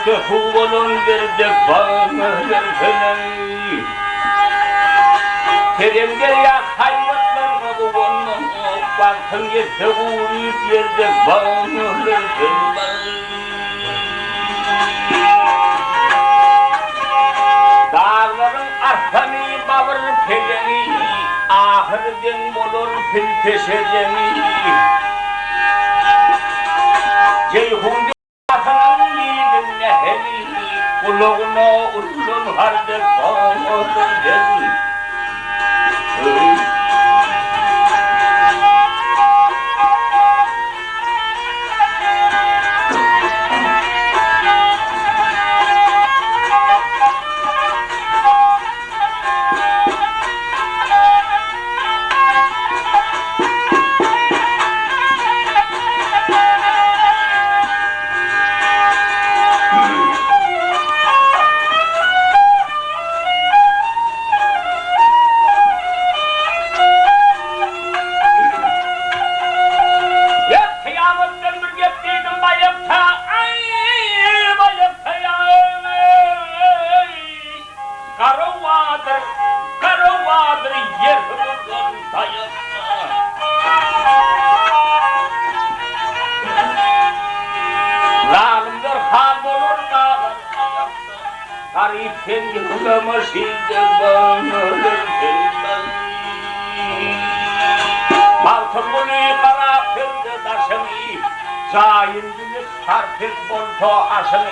Başka huvalın verdik bana versene. Teremde ya hayvatlar kabuğunun baktın yetse uğrayıp verdik bana versene. Dağların arkanı bağır peleni, ahırden olur fil peşedeni. Ceyhun atının liğin neheli, kulağına uzun harde bağırır. Garipten yıkılama şimdi bağırır ben. Baltım bunu kara perde taşını, cahil gibi sarpet bolto aşını.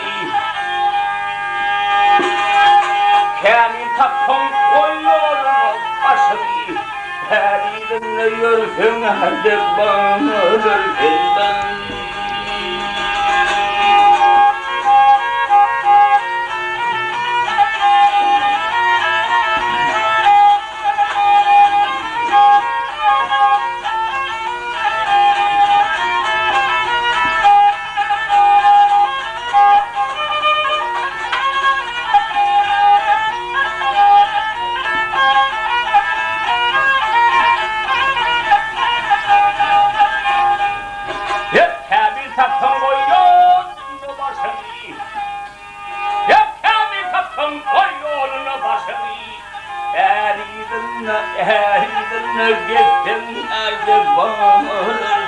Kendi tapın koyuyorun başını, peridinle yürüsün hadi bağırır ben. Eridinle gittin nerede bağırır.